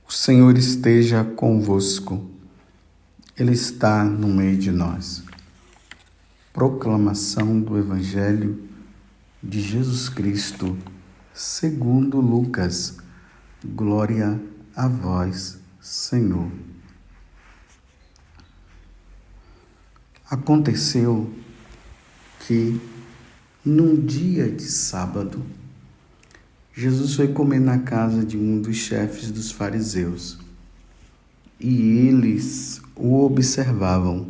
O Senhor esteja convosco, Ele está no meio de nós. Proclamação do Evangelho de Jesus Cristo, segundo Lucas. Glória a vós, Senhor. Aconteceu que, num dia de sábado, Jesus foi comer na casa de um dos chefes dos fariseus e eles o observavam.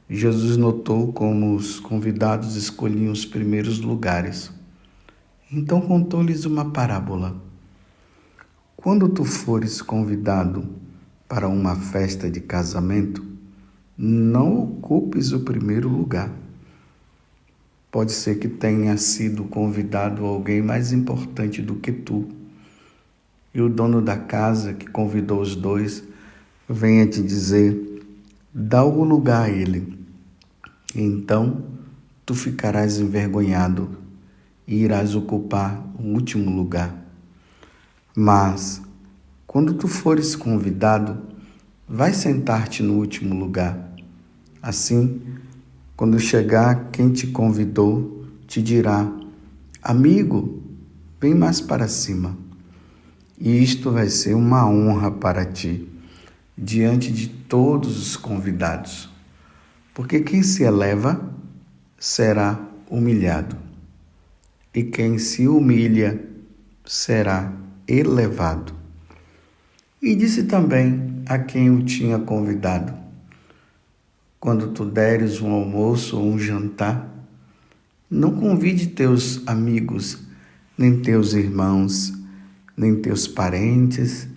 Jesus notou como os convidados escolhiam os primeiros lugares. Então contou-lhes uma parábola. Quando tu fores convidado para uma festa de casamento, não ocupes o primeiro lugar. Pode ser que tenha sido convidado alguém mais importante do que tu. E o dono da casa, que convidou os dois, venha te dizer: dá o lugar a ele. Então, tu ficarás envergonhado e irás ocupar o último lugar. Mas, quando tu fores convidado, vai sentar-te no último lugar. Assim, quando chegar quem te convidou, te dirá: amigo, vem mais para cima. E isto vai ser uma honra para ti, diante de todos os convidados. Porque quem se eleva será humilhado, e quem se humilha será elevado. E disse também a quem o tinha convidado: quando tu deres um almoço ou um jantar, não convide teus amigos, nem teus irmãos, nem teus parentes,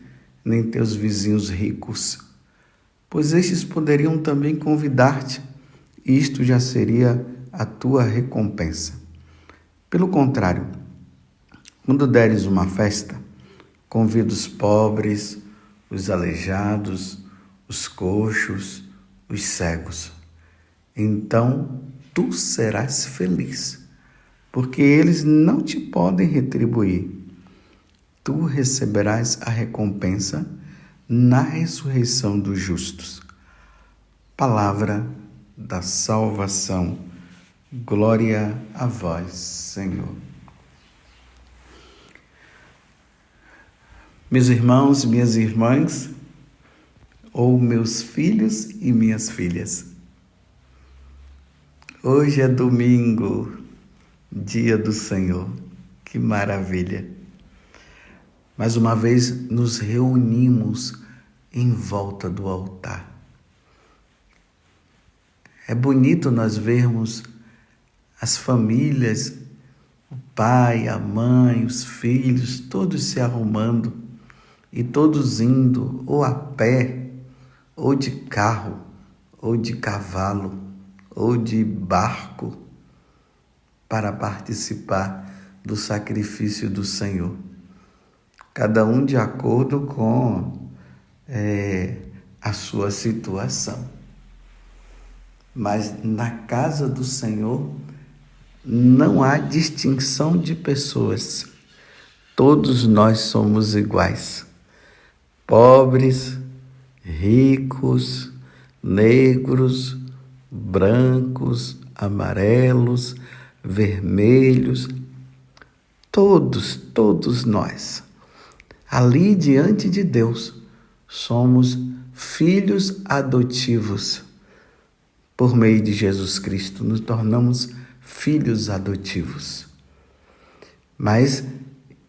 nem teus vizinhos ricos, pois estes poderiam também convidar-te, e isto já seria a tua recompensa. Pelo contrário, quando deres uma festa, convida os pobres, os aleijados, os coxos, os cegos. Então tu serás feliz, porque eles não te podem retribuir. Tu receberás a recompensa na ressurreição dos justos. Palavra da salvação. Glória a vós, Senhor. Meus irmãos e minhas irmãs, ou meus filhos e minhas filhas, hoje é domingo, dia do Senhor. Que maravilha! Mais uma vez nos reunimos em volta do altar. É bonito nós vermos as famílias, o pai, a mãe, os filhos, todos se arrumando e todos indo ou a pé, ou de carro, ou de cavalo, ou de barco, para participar do sacrifício do Senhor. Cada um de acordo com a sua situação. Mas na casa do Senhor não há distinção de pessoas. Todos nós somos iguais. Pobres, ricos, negros, brancos, amarelos, vermelhos, todos nós. Ali diante de Deus, somos filhos adotivos. Por meio de Jesus Cristo, nos tornamos filhos adotivos. Mas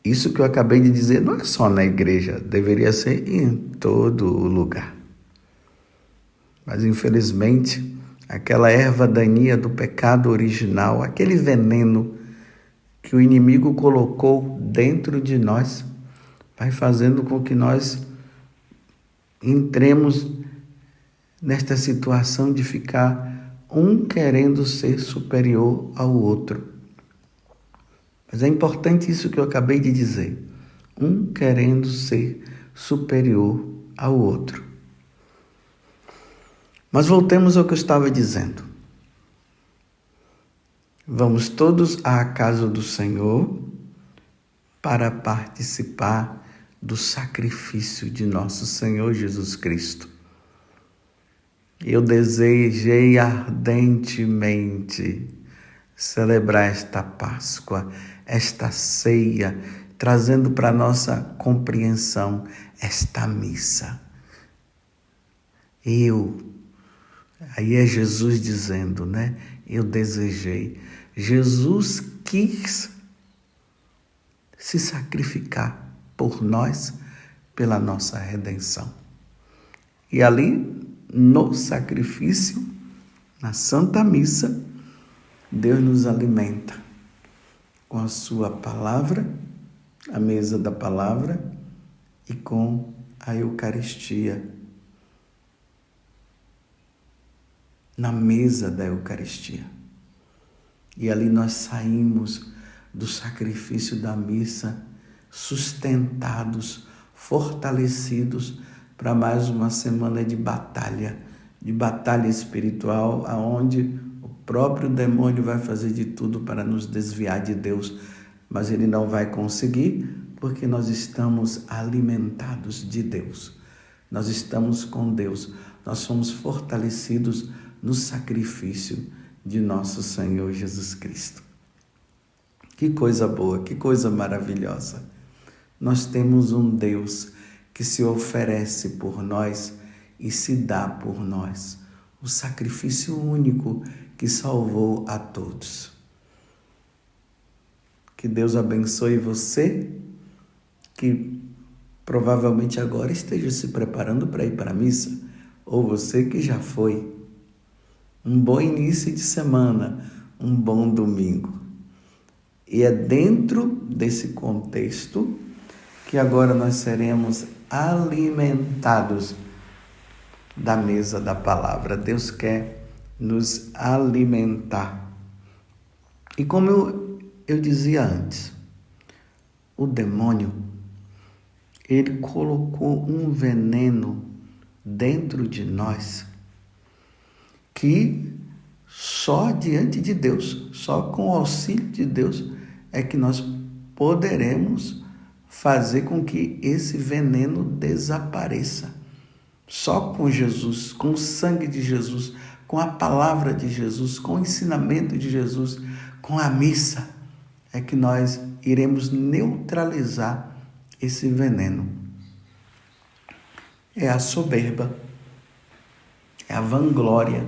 isso que eu acabei de dizer não é só na igreja, deveria ser em todo lugar. Mas infelizmente, aquela erva daninha do pecado original, aquele veneno que o inimigo colocou dentro de nós, vai fazendo com que nós entremos nesta situação de ficar um querendo ser superior ao outro. Mas é importante isso que eu acabei de dizer. Um querendo ser superior ao outro. Mas voltemos ao que eu estava dizendo. Vamos todos à casa do Senhor para participar do sacrifício de nosso Senhor Jesus Cristo. Eu desejei ardentemente celebrar esta Páscoa, esta ceia, trazendo para nossa compreensão esta missa. Aí é Jesus dizendo, né? Eu desejei. Jesus quis se sacrificar por nós, pela nossa redenção. E ali, no sacrifício, na Santa Missa, Deus nos alimenta com a sua palavra, a mesa da palavra, e com a Eucaristia, na mesa da Eucaristia. E ali nós saímos do sacrifício da missa, sustentados, fortalecidos para mais uma semana de batalha espiritual, aonde o próprio demônio vai fazer de tudo para nos desviar de Deus, mas ele não vai conseguir, porque nós estamos alimentados de Deus. Nós estamos com Deus, nós somos fortalecidos no sacrifício de nosso Senhor Jesus Cristo. Que coisa boa, que coisa maravilhosa. Nós temos um Deus que se oferece por nós e se dá por nós. O sacrifício único que salvou a todos. Que Deus abençoe você, que provavelmente agora esteja se preparando para ir para a missa, ou você que já foi. Um bom início de semana, um bom domingo. E é dentro desse contexto que agora nós seremos alimentados da mesa da palavra. Deus quer nos alimentar. E como eu dizia antes, o demônio, ele colocou um veneno dentro de nós que só diante de Deus, só com o auxílio de Deus é que nós poderemos fazer com que esse veneno desapareça. Só com Jesus, com o sangue de Jesus, com a palavra de Jesus, com o ensinamento de Jesus, com a missa, é que nós iremos neutralizar esse veneno. É a soberba, é a vanglória.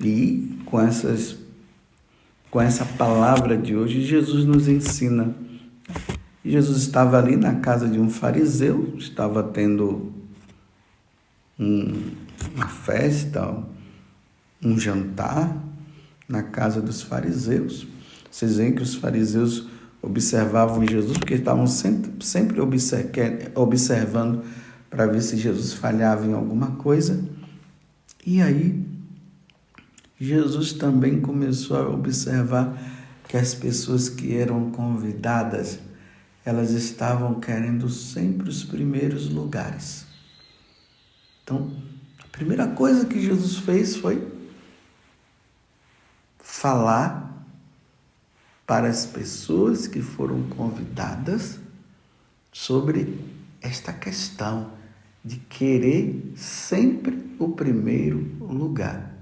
E com essa palavra de hoje, Jesus nos ensina. Jesus estava ali na casa de um fariseu, estava tendo uma festa, um jantar na casa dos fariseus. Vocês veem que os fariseus observavam Jesus, porque estavam sempre observando para ver se Jesus falhava em alguma coisa. E aí, Jesus também começou a observar que as pessoas que eram convidadas, elas estavam querendo sempre os primeiros lugares. Então, a primeira coisa que Jesus fez foi falar para as pessoas que foram convidadas sobre esta questão de querer sempre o primeiro lugar.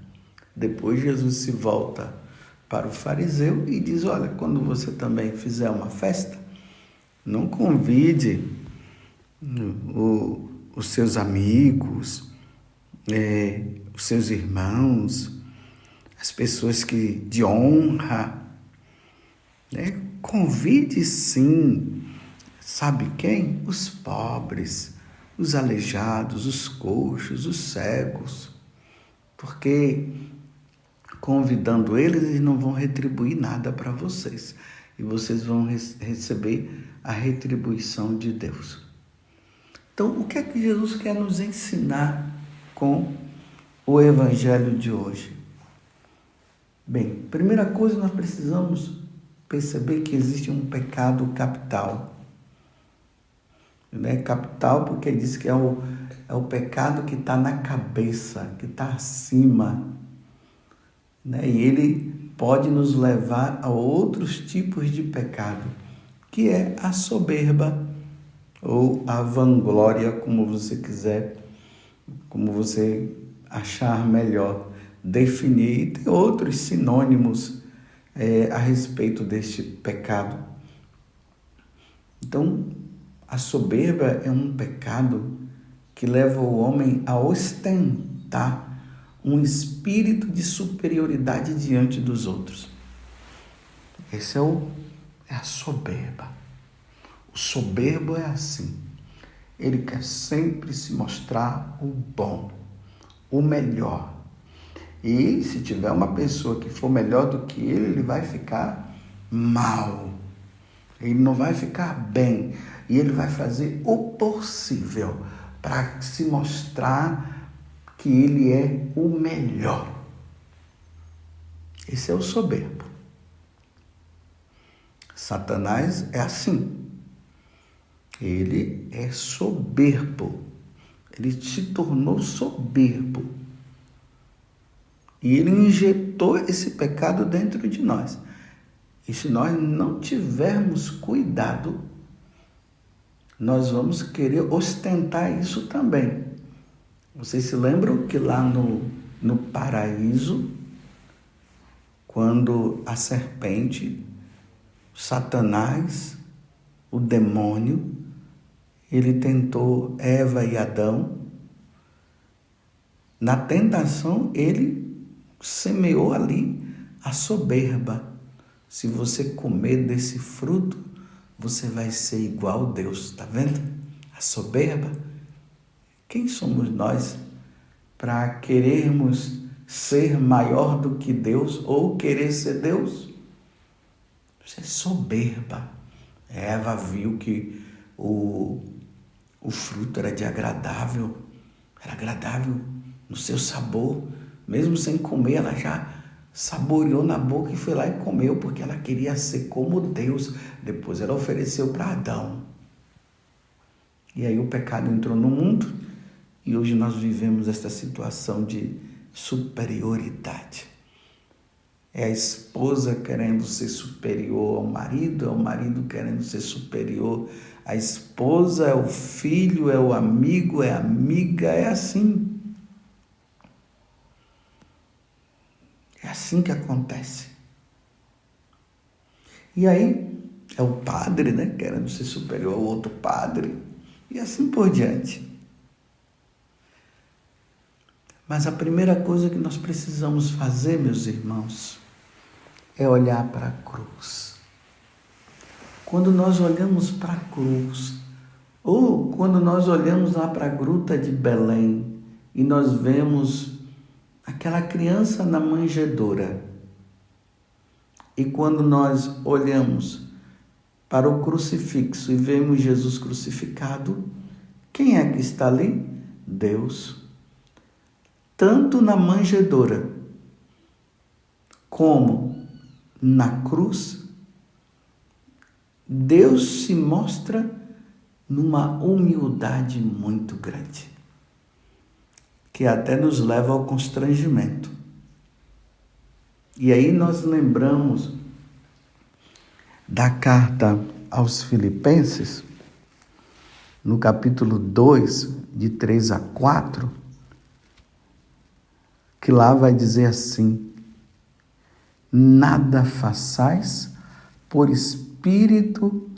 Depois Jesus se volta para o fariseu e diz, olha, quando você também fizer uma festa, não convide os seus amigos, os seus irmãos, as pessoas de honra, né? Convide sim, sabe quem? Os pobres, os aleijados, os coxos, os cegos, porque convidando eles não vão retribuir nada para vocês. E vocês vão receber a retribuição de Deus. Então, o que é que Jesus quer nos ensinar com o Evangelho de hoje? Bem, primeira coisa, nós precisamos perceber que existe um pecado capital. Né? Capital porque diz que é o pecado que está na cabeça, que está acima. Né? E ele pode nos levar a outros tipos de pecado, que é a soberba, ou a vanglória, como você quiser, como você achar melhor definir. E tem outros sinônimos a respeito deste pecado. Então, a soberba é um pecado que leva o homem a ostentar um espírito de superioridade diante dos outros. Esse é a soberba. O soberbo é assim. Ele quer sempre se mostrar o bom, o melhor. E se tiver uma pessoa que for melhor do que ele vai ficar mal. Ele não vai ficar bem. E ele vai fazer o possível para se mostrar que ele é o melhor. Esse é o soberbo. Satanás é assim. Ele é soberbo. Ele se tornou soberbo. E ele injetou esse pecado dentro de nós. E se nós não tivermos cuidado, nós vamos querer ostentar isso também. Vocês se lembram que lá no paraíso, quando a serpente, Satanás, o demônio, ele tentou Eva e Adão, na tentação ele semeou ali a soberba. Se você comer desse fruto, você vai ser igual a Deus. Está vendo? A soberba. Quem somos nós para querermos ser maior do que Deus ou querer ser Deus? Isso é soberba. Eva viu que o fruto era era agradável no seu sabor. Mesmo sem comer, ela já saboreou na boca e foi lá e comeu, porque ela queria ser como Deus. Depois ela ofereceu para Adão. E aí o pecado entrou no mundo e hoje nós vivemos essa situação de superioridade. É a esposa querendo ser superior ao marido, é o marido querendo ser superior à esposa, é o filho, é o amigo, é a amiga, é assim. É assim que acontece. E aí é o padre, né, querendo ser superior ao outro padre, e assim por diante. Mas a primeira coisa que nós precisamos fazer, meus irmãos, é olhar para a cruz. Quando nós olhamos para a cruz, ou quando nós olhamos lá para a gruta de Belém e nós vemos aquela criança na manjedoura, e quando nós olhamos para o crucifixo e vemos Jesus crucificado, quem é que está ali? Deus. Tanto na manjedoura como na cruz, Deus se mostra numa humildade muito grande, que até nos leva ao constrangimento. E aí nós lembramos da carta aos Filipenses, no capítulo 2, de 3 a 4, que lá vai dizer assim: nada façais por espírito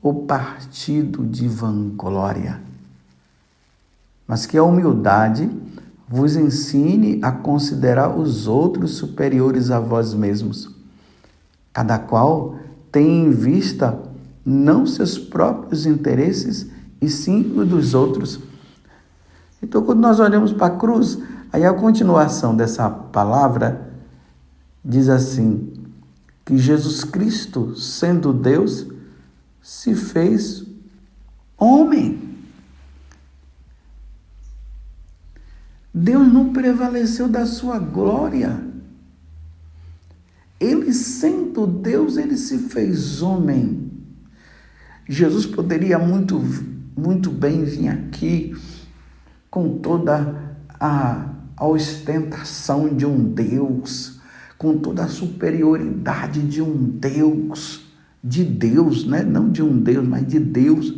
ou partido de vanglória, mas que a humildade vos ensine a considerar os outros superiores a vós mesmos. Cada qual tem em vista não seus próprios interesses, e sim os dos outros. Então, quando nós olhamos para a cruz, aí a continuação dessa palavra diz assim, que Jesus Cristo, sendo Deus, se fez homem. Deus não prevaleceu da sua glória. Ele, sendo Deus, ele se fez homem. Jesus poderia muito bem vir aqui com toda a ostentação de um Deus, com toda a superioridade de um Deus, de Deus, né? Não de um Deus, mas de Deus.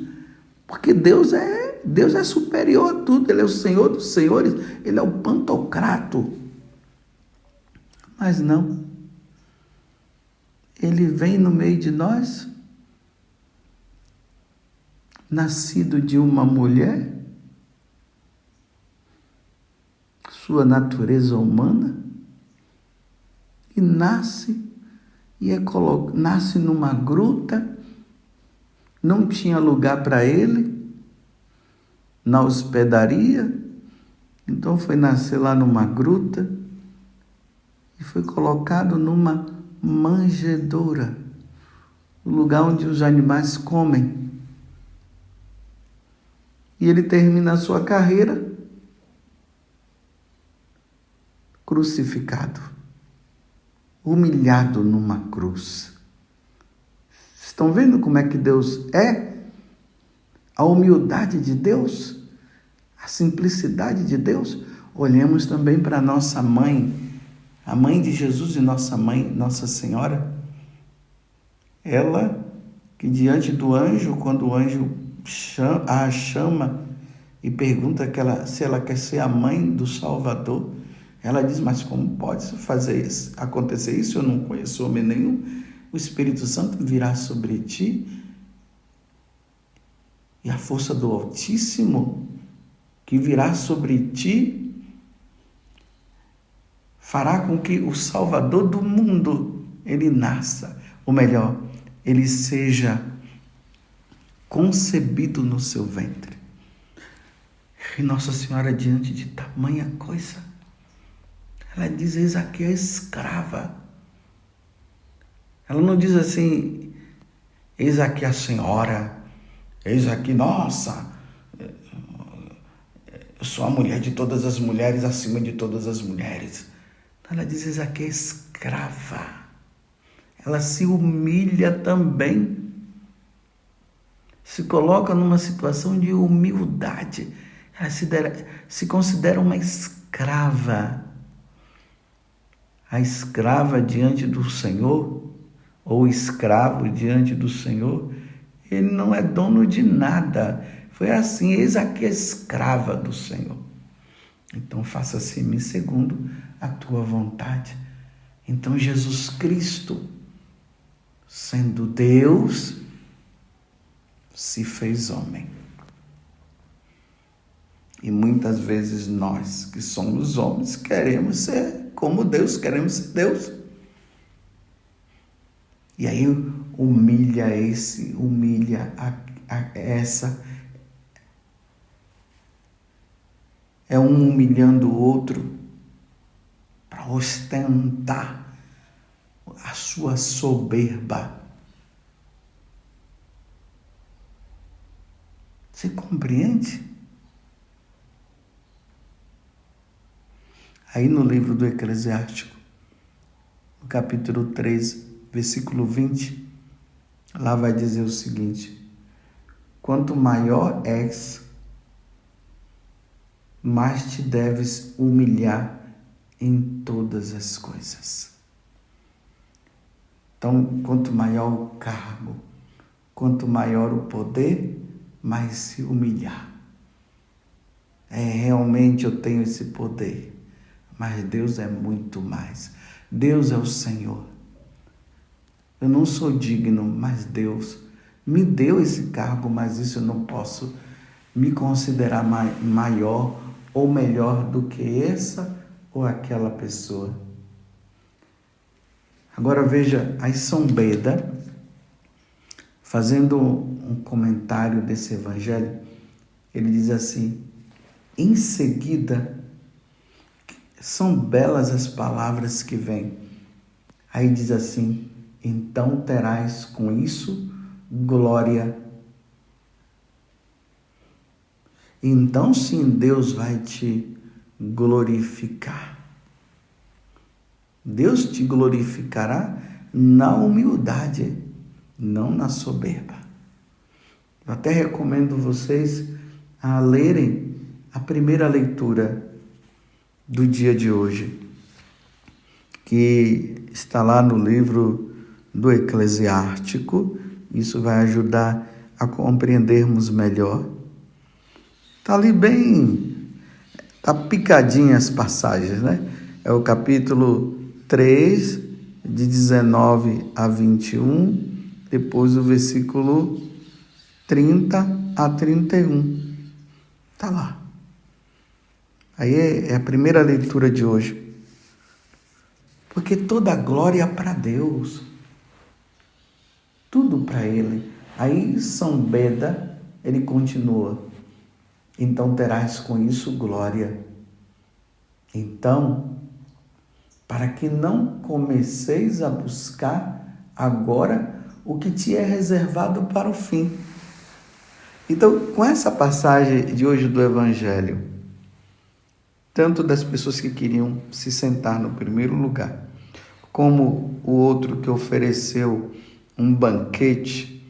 Porque Deus é superior a tudo, Ele é o Senhor dos senhores, Ele é o pantocrato. Mas não. Ele vem no meio de nós, nascido de uma mulher, sua natureza humana, e nasce numa gruta, não tinha lugar para ele, na hospedaria, então foi nascer lá numa gruta e foi colocado numa manjedoura, o lugar onde os animais comem. E ele termina a sua carreira crucificado, humilhado numa cruz. Estão vendo como é que Deus é? A humildade de Deus, a simplicidade de Deus. Olhemos também para nossa mãe, a mãe de Jesus e nossa mãe, Nossa Senhora. Ela que diante do anjo, quando o anjo a chama e pergunta se ela quer ser a mãe do Salvador, ela diz, mas como pode acontecer isso? Eu não conheço homem nenhum. O Espírito Santo virá sobre ti e a força do Altíssimo que virá sobre ti fará com que o Salvador do mundo, ele nasça, ou melhor, ele seja concebido no seu ventre. E Nossa Senhora, diante de tamanha coisa, ela diz, eis aqui a escrava. Ela não diz assim, eis aqui a senhora, eis aqui, nossa, eu sou a mulher de todas as mulheres, acima de todas as mulheres. Ela diz, eis aqui a escrava. Ela se humilha também. Se coloca numa situação de humildade. Ela se considera uma escrava. A escrava diante do Senhor, ou escravo diante do Senhor, ele não é dono de nada. Foi assim, eis aqui a escrava do Senhor. Então faça-se em mim segundo a tua vontade. Então Jesus Cristo, sendo Deus, se fez homem. E muitas vezes nós, que somos homens, queremos ser como Deus, queremos ser Deus. E aí humilha essa. É um humilhando o outro para ostentar a sua soberba. Você compreende? Aí no livro do Eclesiástico, no capítulo 3, versículo 20, lá vai dizer o seguinte: quanto maior és, mais te deves humilhar em todas as coisas. Então, quanto maior o cargo, quanto maior o poder, mais se humilhar. Realmente eu tenho esse poder, mas Deus é muito mais. Deus é o Senhor. Eu não sou digno, mas Deus me deu esse cargo, mas isso eu não posso me considerar maior ou melhor do que essa ou aquela pessoa. Agora veja, aí São Beda, fazendo um comentário desse evangelho, ele diz assim, em seguida, são belas as palavras que vêm. Aí diz assim, então terás com isso glória. Então sim, Deus vai te glorificar. Deus te glorificará na humildade, não na soberba. Eu até recomendo vocês a lerem a primeira leitura do dia de hoje, que está lá no livro do Eclesiástico. Isso vai ajudar a compreendermos melhor. Está ali bem, está picadinha as passagens, né? É o capítulo 3, de 19 a 21, depois o versículo 30 a 31. Está lá. Aí é a primeira leitura de hoje. Porque toda a glória é para Deus. Tudo para Ele. Aí São Beda, ele continua. Então terás com isso glória. Então, para que não comeceis a buscar agora o que te é reservado para o fim. Então, com essa passagem de hoje do Evangelho, tanto das pessoas que queriam se sentar no primeiro lugar, como o outro que ofereceu um banquete,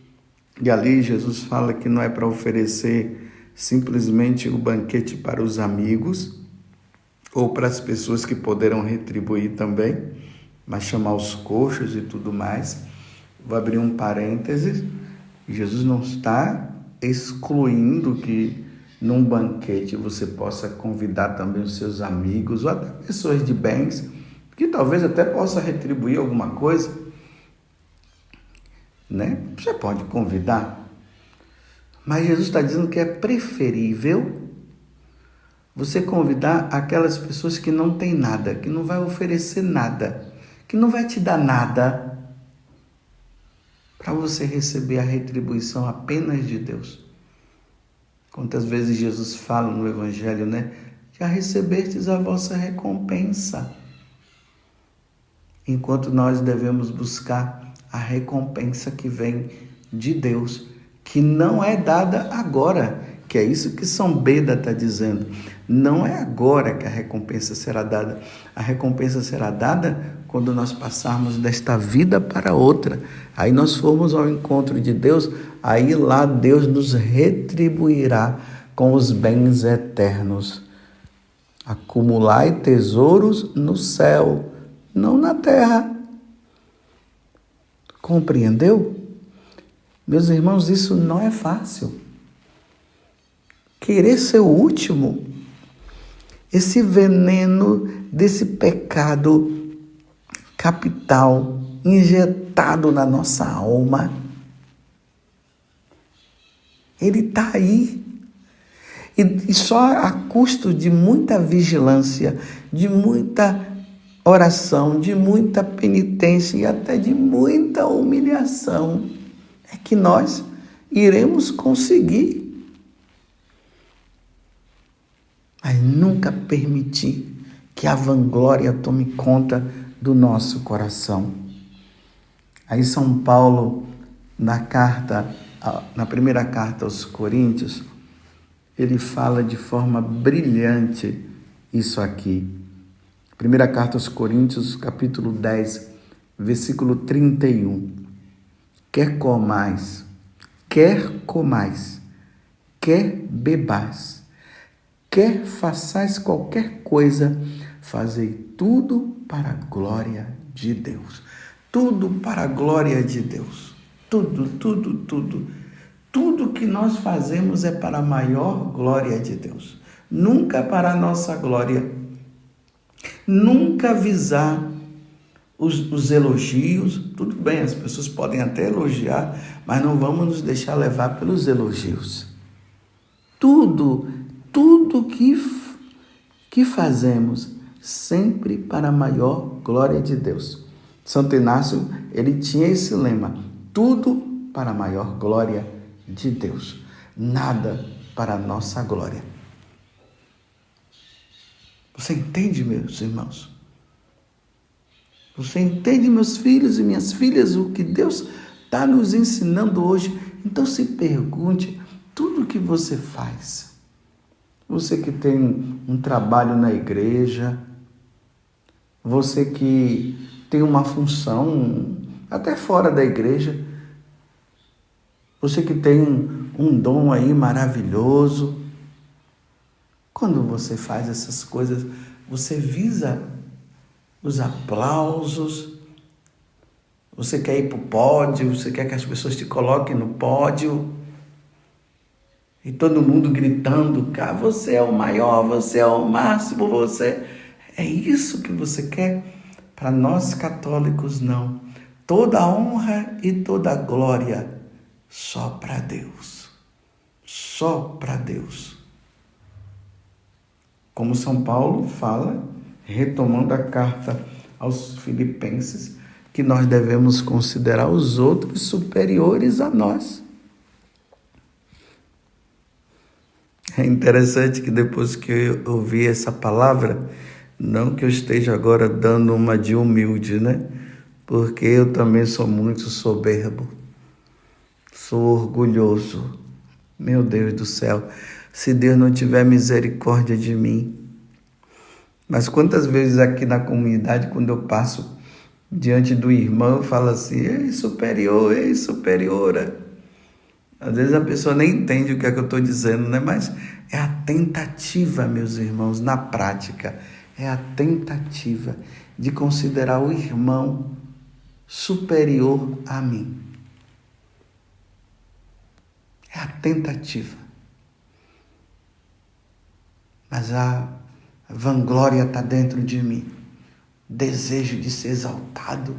e ali Jesus fala que não é para oferecer simplesmente o banquete para os amigos ou para as pessoas que poderão retribuir também, mas chamar os coxos e tudo mais. Vou abrir um parênteses. Jesus não está excluindo que num banquete você possa convidar também os seus amigos ou até pessoas de bens que talvez até possa retribuir alguma coisa, né? Você pode convidar. Mas Jesus está dizendo que é preferível você convidar aquelas pessoas que não têm nada, que não vai oferecer nada, que não vai te dar nada, para você receber a retribuição apenas de Deus. Quantas vezes Jesus fala no Evangelho, né? Já recebestes a vossa recompensa. Enquanto nós devemos buscar a recompensa que vem de Deus, que não é dada agora, que é isso que São Beda está dizendo. Não é agora que a recompensa será dada. A recompensa será dada quando nós passarmos desta vida para outra. Aí nós formos ao encontro de Deus, aí lá Deus nos retribuirá com os bens eternos. Acumulai tesouros no céu, não na terra. Compreendeu? Meus irmãos, isso não é fácil. Querer ser o último, esse veneno desse pecado capital injetado na nossa alma, ele está aí. E só a custo de muita vigilância, de muita oração, de muita penitência e até de muita humilhação, é que nós iremos conseguir. Mas nunca permitir que a vanglória tome conta do nosso coração. Aí São Paulo, na primeira carta aos Coríntios, ele fala de forma brilhante isso aqui. Primeira carta aos Coríntios, capítulo 10, versículo 31. Quer comais, quer bebais, quer façais qualquer coisa, fazei tudo para a glória de Deus. Tudo para a glória de Deus. Tudo. Tudo que nós fazemos é para a maior glória de Deus. Nunca para a nossa glória. Nunca visar os elogios. Tudo bem, as pessoas podem até elogiar, mas não vamos nos deixar levar pelos elogios. Tudo que fazemos, sempre para a maior glória de Deus. Santo Inácio, ele tinha esse lema: tudo para a maior glória de Deus, nada para a nossa glória. Você entende, meus irmãos? Você entende, meus filhos e minhas filhas, o que Deus está nos ensinando hoje? Então se pergunte, tudo que você faz, você que tem um trabalho na igreja, você que tem uma função até fora da igreja, você que tem um dom aí maravilhoso, quando você faz essas coisas, você visa os aplausos, você quer ir para o pódio, você quer que as pessoas te coloquem no pódio, E todo mundo gritando, cara, você é o maior, você é o máximo, você... É isso que você quer? Para nós católicos, não. Toda honra e toda glória só para Deus. Só para Deus. Como São Paulo fala, retomando a carta aos Filipenses, que nós devemos considerar os outros superiores a nós. É interessante que depois que eu ouvi essa palavra, não que eu esteja agora dando uma de humilde, né? Porque eu também sou muito soberbo, sou orgulhoso. Meu Deus do céu, se Deus não tiver misericórdia de mim. Mas quantas vezes aqui na comunidade, quando eu passo diante do irmão, eu falo assim, ei superior, ei superiora. Às vezes a pessoa nem entende o que é que eu estou dizendo, né? Mas é a tentativa, meus irmãos, na prática, é a tentativa de considerar o irmão superior a mim. É a tentativa. Mas a vanglória está dentro de mim. Desejo de ser exaltado,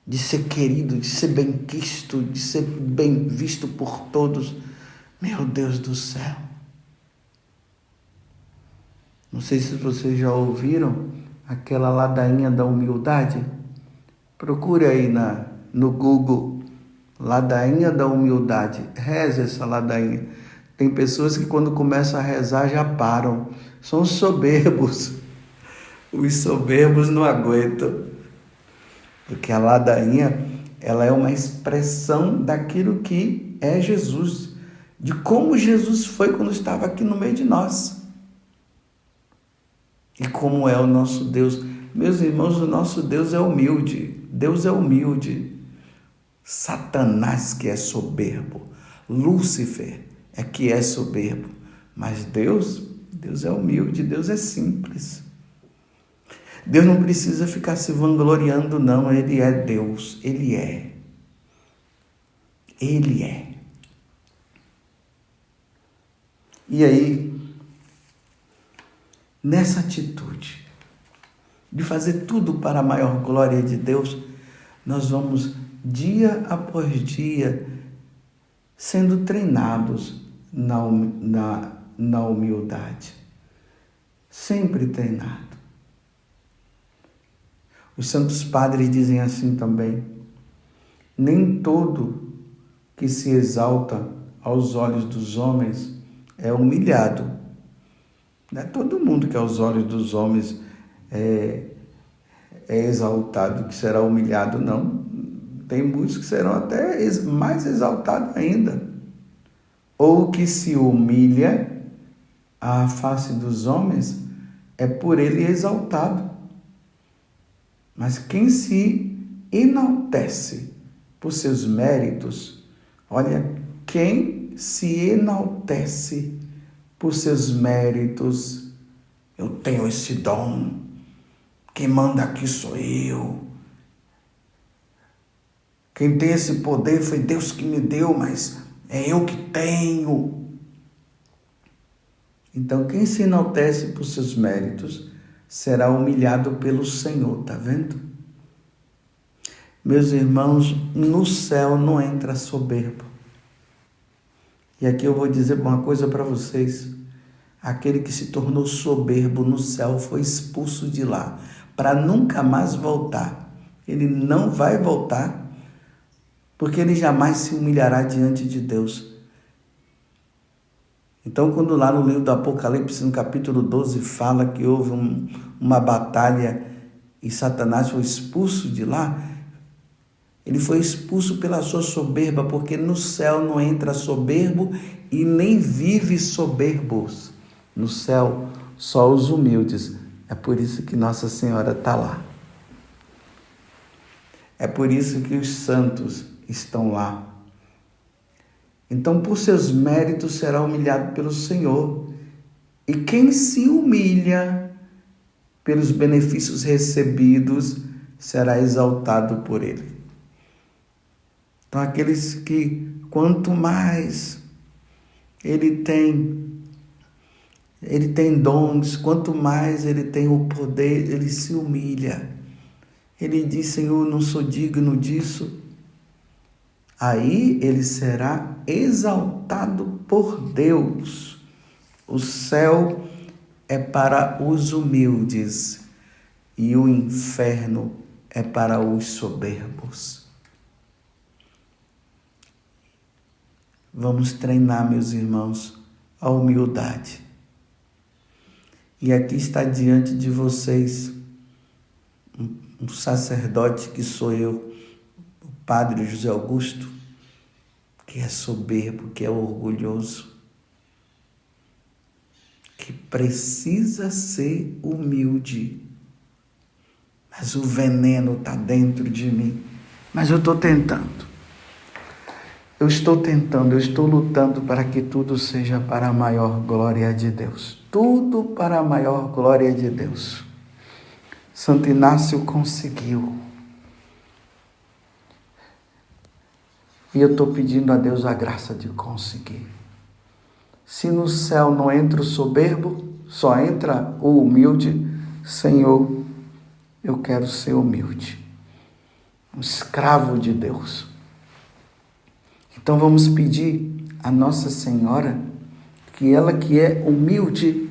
de ser querido, de ser benquisto, de ser bem visto por todos. Meu Deus do céu. Não sei se vocês já ouviram aquela ladainha da humildade. Procure aí no Google, ladainha da humildade. Reze essa ladainha. Tem pessoas que quando começam a rezar já param. São soberbos. Os soberbos não aguentam. Porque a ladainha, ela é uma expressão daquilo que é Jesus. De como Jesus foi quando estava aqui no meio de nós. E como é o nosso Deus. Meus irmãos, o nosso Deus é humilde. Deus é humilde. Satanás que é soberbo. Lúcifer é que é soberbo. Mas Deus é humilde, Deus é simples. Deus não precisa ficar se vangloriando, não. Ele é Deus. Ele é. Ele é. E aí, nessa atitude de fazer tudo para a maior glória de Deus, nós vamos, dia após dia, sendo treinados na humildade. Sempre treinado. Os santos padres dizem assim também: nem todo que se exalta aos olhos dos homens é humilhado. Não é todo mundo que aos olhos dos homens é exaltado que será humilhado, não. Tem muitos que serão até mais exaltados ainda. Ou que se humilha à face dos homens é por ele exaltado. Mas quem se enaltece por seus méritos, olha, quem se enaltece por seus méritos, eu tenho esse dom, quem manda aqui sou eu. Quem tem esse poder foi Deus que me deu, mas é eu que tenho. Então, quem se enaltece por seus méritos será humilhado pelo Senhor, tá vendo? Meus irmãos, no céu não entra soberbo. E aqui eu vou dizer uma coisa para vocês. Aquele que se tornou soberbo no céu foi expulso de lá, para nunca mais voltar. Ele não vai voltar, porque ele jamais se humilhará diante de Deus. Então, quando lá no livro do Apocalipse, no capítulo 12, fala que houve uma batalha e Satanás foi expulso de lá, ele foi expulso pela sua soberba, porque no céu não entra soberbo e nem vive soberbos. No céu, só os humildes. É por isso que Nossa Senhora está lá. É por isso que os santos estão lá. Então, por seus méritos, será humilhado pelo Senhor. E quem se humilha pelos benefícios recebidos, será exaltado por Ele. Então, aqueles que, quanto mais Ele tem dons, quanto mais ele tem o poder, ele se humilha. Ele diz: Senhor, não sou digno disso. Aí ele será exaltado por Deus. O céu é para os humildes e o inferno é para os soberbos. Vamos treinar, meus irmãos, a humildade. E aqui está diante de vocês um sacerdote que sou eu, o Padre José Augusto, que é soberbo, que é orgulhoso, que precisa ser humilde. Mas o veneno está dentro de mim. Mas eu estou tentando. Eu estou lutando para que tudo seja para a maior glória de Deus. Tudo para a maior glória de Deus. Santo Inácio conseguiu. E eu estou pedindo a Deus a graça de conseguir. Se no céu não entra o soberbo, só entra o humilde, Senhor, eu quero ser humilde. Um escravo de Deus. Então vamos pedir a Nossa Senhora que ela que é humilde,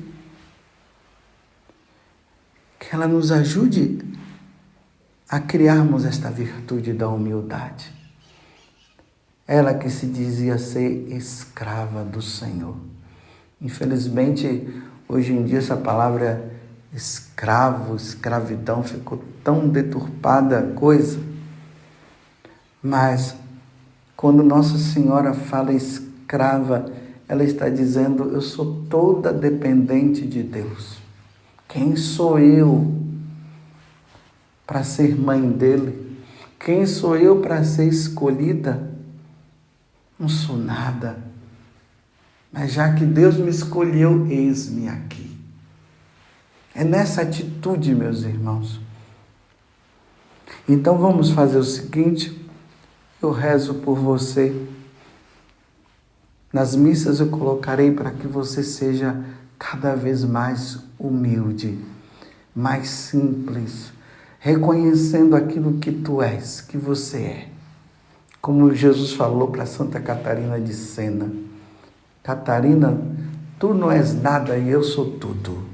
que ela nos ajude a criarmos esta virtude da humildade. Ela que se dizia ser escrava do Senhor. Infelizmente, hoje em dia essa palavra escravo, escravidão ficou tão deturpada a coisa. Mas quando Nossa Senhora fala escrava, ela está dizendo: eu sou toda dependente de Deus. Quem sou eu para ser mãe dele? Quem sou eu para ser escolhida? Não sou nada. Mas já que Deus me escolheu, eis-me aqui. É nessa atitude, meus irmãos. Então vamos fazer o seguinte: eu rezo por você. Nas missas eu colocarei para que você seja cada vez mais humilde, mais simples, reconhecendo aquilo que tu és, que você é. Como Jesus falou para Santa Catarina de Sena: Catarina, tu não és nada e eu sou tudo.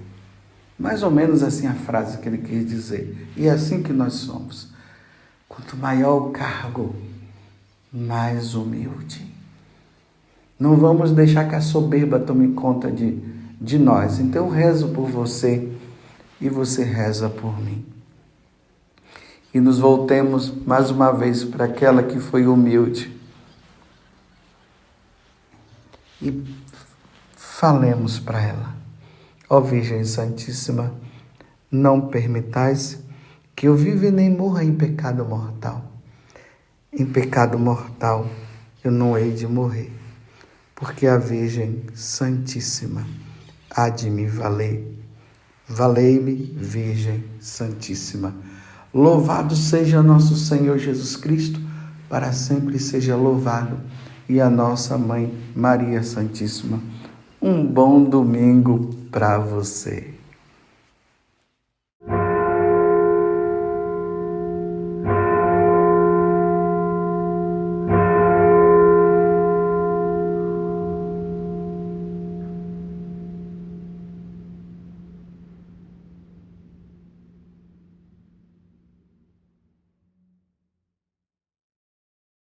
Mais ou menos assim a frase que ele quis dizer. E é assim que nós somos. Quanto maior o cargo, mais humilde. Não vamos deixar que a soberba tome conta de nós. Então eu rezo por você e você reza por mim. E nos voltemos mais uma vez para aquela que foi humilde. E falemos para ela: ó Virgem Santíssima, não permitais que eu viva e nem morra em pecado mortal. Em pecado mortal eu não hei de morrer, porque a Virgem Santíssima há de me valer. Valei-me, Virgem Santíssima. Louvado seja nosso Senhor Jesus Cristo, para sempre seja louvado, e a nossa Mãe Maria Santíssima. Um bom domingo para você.